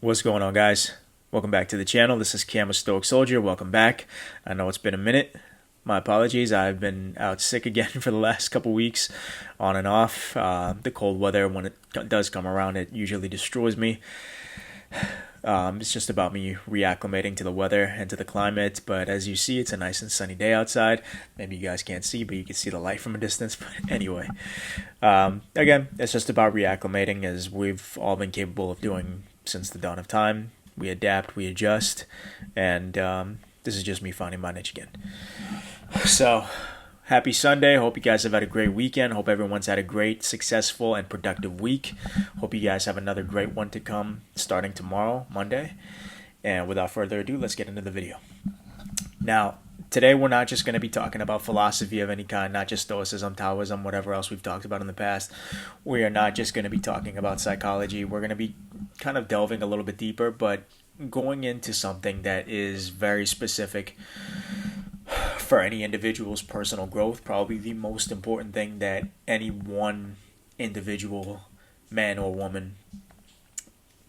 What's going on, guys? Welcome back to the channel. This is Cam, a Stoic Soldier. Welcome back. I know it's been a minute. My apologies. I've been out sick again for the last couple weeks, on and off. The cold weather, when it does come around, it usually destroys me. It's just about me reacclimating to the weather and to the climate. But as you see, it's a nice and sunny day outside. Maybe you guys can't see, but you can see the light from a distance. But anyway, again, it's just about reacclimating, as we've all been capable of doing since the dawn of time. We adapt, we adjust, and this is just me finding my niche again. So, happy Sunday. Hope you guys have had a great weekend. Hope everyone's had a great, successful, and productive week. Hope you guys have another great one to come starting tomorrow, Monday. And without further ado, let's get into the video. Now, today we're not just going to be talking about philosophy of any kind, not just Stoicism, Taoism, whatever else we've talked about in the past. We are not just going to be talking about psychology. We're going to be kind of delving a little bit deeper, but going into something that is very specific for any individual's personal growth. Probably the most important thing that any one individual, man or woman,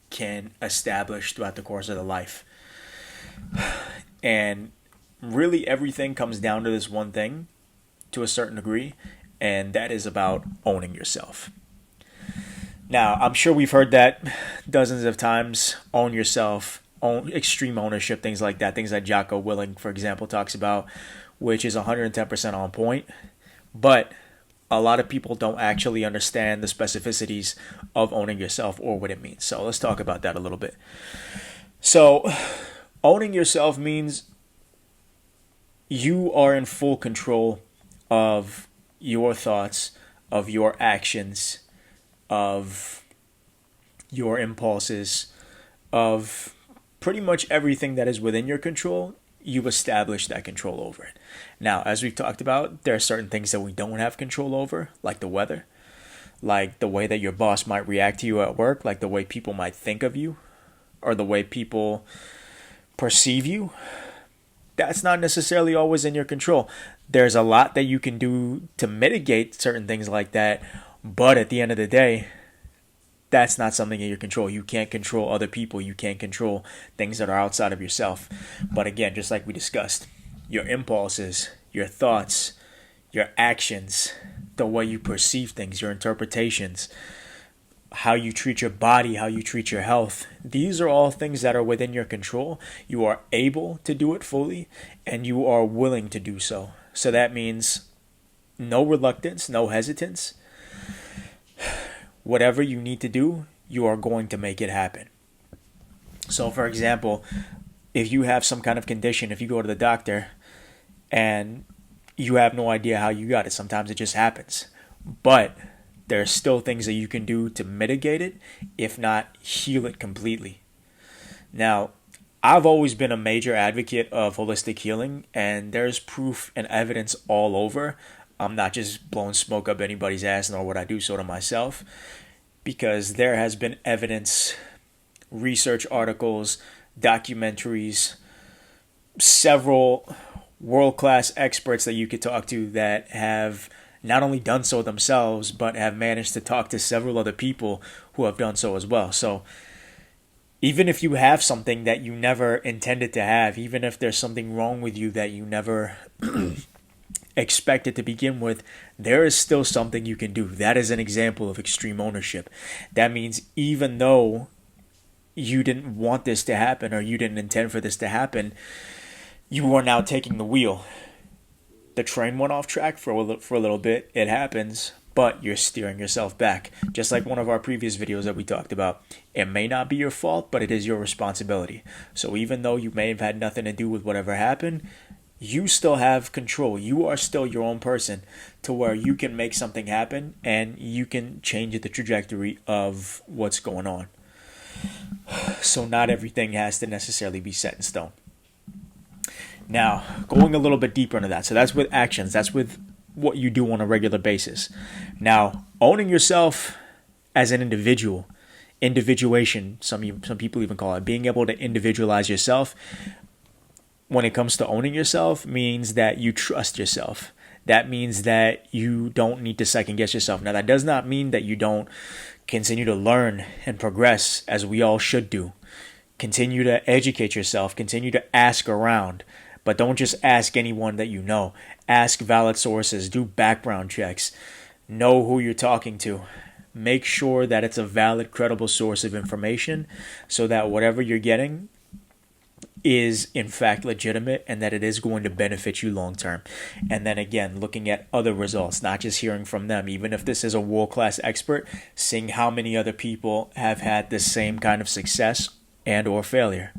can establish throughout the course of their life. And really everything comes down to this one thing to a certain degree, and that is about owning yourself. Now, I'm sure we've heard that dozens of times. Own yourself, own extreme ownership, things like that. Things that Jocko Willink, for example, talks about, which is 110% on point. But a lot of people don't actually understand the specificities of owning yourself or what it means. So let's talk about that a little bit. So owning yourself means you are in full control of your thoughts, of your actions, of your impulses, of pretty much everything that is within your control. You've established that control over it. Now, as we've talked about, there are certain things that we don't have control over, like the weather, like the way that your boss might react to you at work, like the way people might think of you, or the way people perceive you. That's not necessarily always in your control. There's a lot that you can do to mitigate certain things like that, but at the end of the day, that's not something in your control. You can't control other people. You can't control things that are outside of yourself. But again, just like we discussed, your impulses, your thoughts, your actions, the way you perceive things, your interpretations, how you treat your body, how you treat your health. These are all things that are within your control. You are able to do it fully, and you are willing to do so. So that means no reluctance, no hesitance. Whatever you need to do, you are going to make it happen. So, for example, if you have some kind of condition, if you go to the doctor and you have no idea how you got it, sometimes it just happens. But there are still things that you can do to mitigate it, if not heal it completely. Now, I've always been a major advocate of holistic healing, and there's proof and evidence all over. I'm not just blowing smoke up anybody's ass, nor would I do so to myself, because there has been evidence, research articles, documentaries, several world-class experts that you could talk to that have not only done so themselves, but have managed to talk to several other people who have done so as well. So even if you have something that you never intended to have, even if there's something wrong with you that you never expected to begin with, there is still something you can do. That is an example of extreme ownership. That means even though you didn't want this to happen, or you didn't intend for this to happen, you are now taking the wheel. The train went off track for a little bit. It happens, but you're steering yourself back. Just like one of our previous videos that we talked about. It may not be your fault, but it is your responsibility. So even though you may have had nothing to do with whatever happened, you still have control. You are still your own person, to where you can make something happen and you can change the trajectory of what's going on. So not everything has to necessarily be set in stone. Now, going a little bit deeper into that. So that's with actions. That's with what you do on a regular basis. Now, owning yourself as an individual, individuation, some people even call it, being able to individualize yourself when it comes to owning yourself, means that you trust yourself. that means that you don't need to second guess yourself. Now, that does not mean that you don't continue to learn and progress, as we all should do. Continue to educate yourself, continue to ask around, but don't just ask anyone that you know. Ask valid sources, do background checks, know who you're talking to. Make sure that it's a valid, credible source of information so that whatever you're getting is in fact legitimate and that it is going to benefit you long term. And then again, looking at other results, not just hearing from them. Even if this is a world-class expert, seeing how many other people have had the same kind of success and or failure.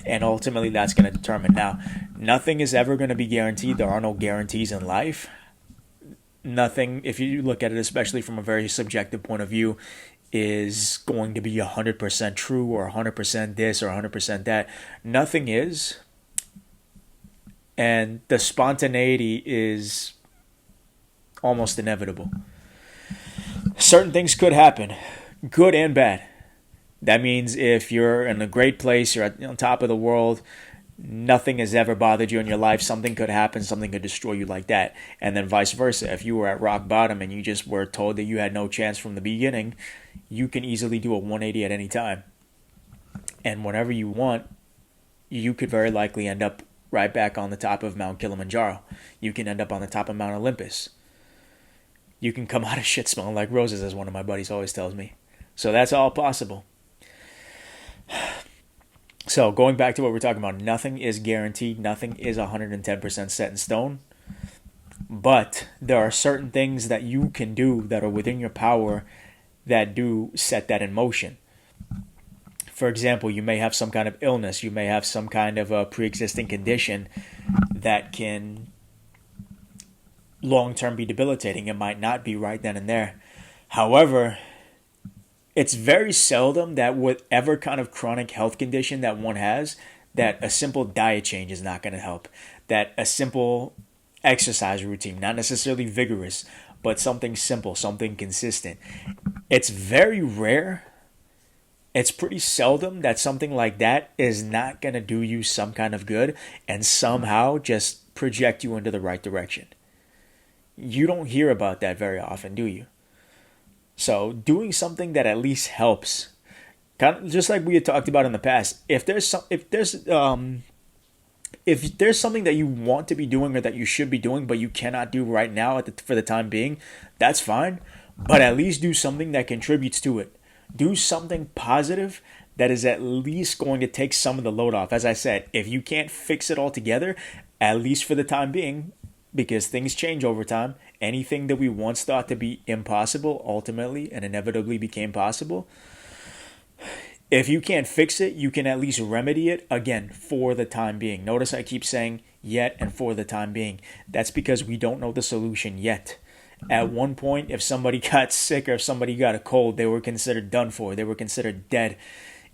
And ultimately that's going to determine. Now, nothing is ever going to be guaranteed. There are no guarantees in life. Nothing, if you look at it especially from a very subjective point of view, is going to be 100% true or 100% this or 100% that. Nothing is. And the spontaneity is almost inevitable. Certain things could happen, good and bad. That means if you're in a great place, you're on top of the world, nothing has ever bothered you in your life, something could happen, something could destroy you like that. And then vice versa. If you were at rock bottom and you just were told that you had no chance from the beginning, you can easily do a 180 at any time. And whenever you want, you could very likely end up right back on the top of Mount Kilimanjaro. You can end up on the top of Mount Olympus. You can come out of shit smelling like roses, as one of my buddies always tells me. So that's all possible. So going back to what we're talking about, nothing is guaranteed. Nothing is 110% set in stone. But there are certain things that you can do that are within your power that do set that in motion. For example, you may have some kind of illness. You may have some kind of a pre-existing condition that can long-term be debilitating. It might not be right then and there. However, it's very seldom that whatever kind of chronic health condition that one has, that a simple diet change is not going to help. That a simple exercise routine, not necessarily vigorous, but something simple, something consistent. It's very rare. It's pretty seldom that something like that is not going to do you some kind of good and somehow just project you into the right direction. You don't hear about that very often, do you? So doing something that at least helps, kind of just like we had talked about in the past. If there's something that you want to be doing or that you should be doing, but you cannot do right now for the time being, that's fine. But at least do something that contributes to it. Do something positive that is at least going to take some of the load off. As I said, if you can't fix it all together, at least for the time being, because things change over time, anything that we once thought to be impossible ultimately and inevitably became possible. If you can't fix it, you can at least remedy it, again, for the time being. Notice I keep saying yet and for the time being. That's because we don't know the solution yet. At one point, if somebody got sick or if somebody got a cold, they were considered done for. They were considered dead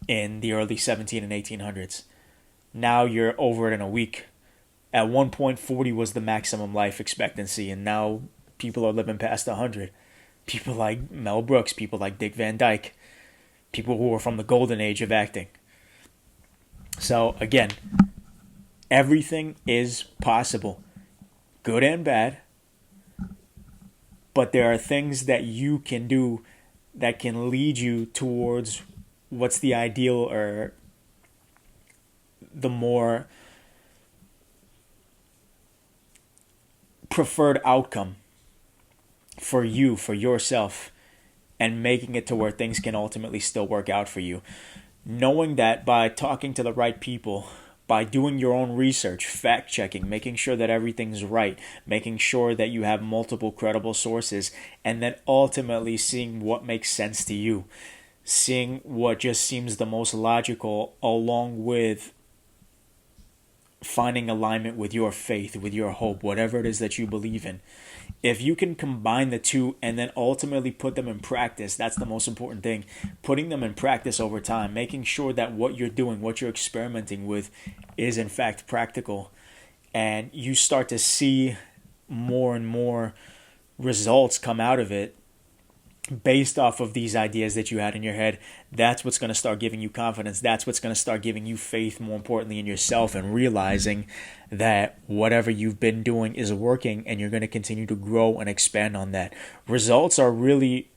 in the early 17 and 1800s. Now you're over it in a week. At one point, 40 was the maximum life expectancy, and now people are living past 100. People like Mel Brooks, people like Dick Van Dyke, people who are from the golden age of acting. So, again, everything is possible, good and bad, but there are things that you can do that can lead you towards what's the ideal or the more preferred outcome for you, for yourself, and making it to where things can ultimately still work out for you. Knowing that by talking to the right people, by doing your own research, fact checking, making sure that everything's right, making sure that you have multiple credible sources, and then ultimately seeing what makes sense to you, seeing what just seems the most logical, along with finding alignment with your faith, with your hope, whatever it is that you believe in. If you can combine the two and then ultimately put them in practice, that's the most important thing. Putting them in practice over time, making sure that what you're doing, what you're experimenting with is in fact practical. And you start to see more and more results come out of it. based off of these ideas that you had in your head, that's what's going to start giving you confidence. That's what's going to start giving you faith, more importantly, in yourself, and realizing that whatever you've been doing is working, and you're going to continue to grow and expand on that. Results are really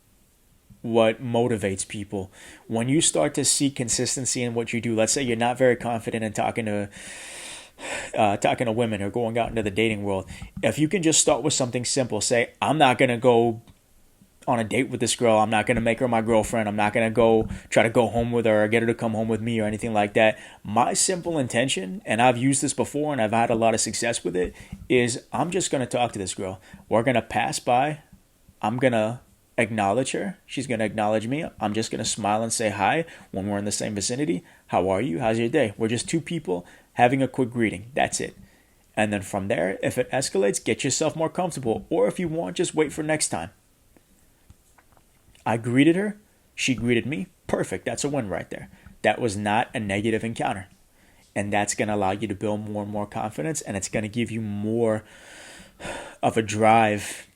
what motivates people. When you start to see consistency in what you do, let's say you're not very confident in talking to women or going out into the dating world. If you can just start with something simple, say, I'm not going to go on a date with this girl. I'm not going to make her my girlfriend. I'm not going to go try to go home with her or get her to come home with me or anything like that. My simple intention, and I've used this before and I've had a lot of success with it, is I'm just going to talk to this girl. We're going to pass by. I'm going to acknowledge her. She's going to acknowledge me. I'm just going to smile and say hi when we're in the same vicinity. How are you? How's your day? We're just two people having a quick greeting. That's it. And then from there, if it escalates, get yourself more comfortable. Or if you want, just wait for next time. I greeted her. She greeted me. Perfect. That's a win right there. That was not a negative encounter. And that's going to allow you to build more and more confidence. And it's going to give you more of a drive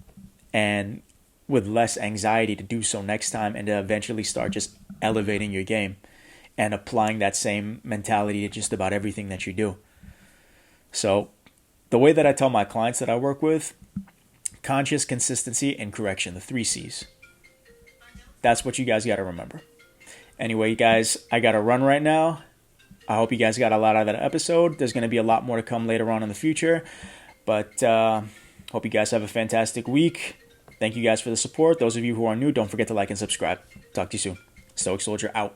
and with less anxiety to do so next time, and to eventually start just elevating your game and applying that same mentality to just about everything that you do. So the way that I tell my clients that I work with, conscious, consistency, and correction, the 3 C's. That's what you guys got to remember. Anyway, guys, I got to run right now. I hope you guys got a lot out of that episode. There's going to be a lot more to come later on in the future. But hope you guys have a fantastic week. Thank you guys for the support. Those of you who are new, don't forget to like and subscribe. Talk to you soon. Stoic Soldier out.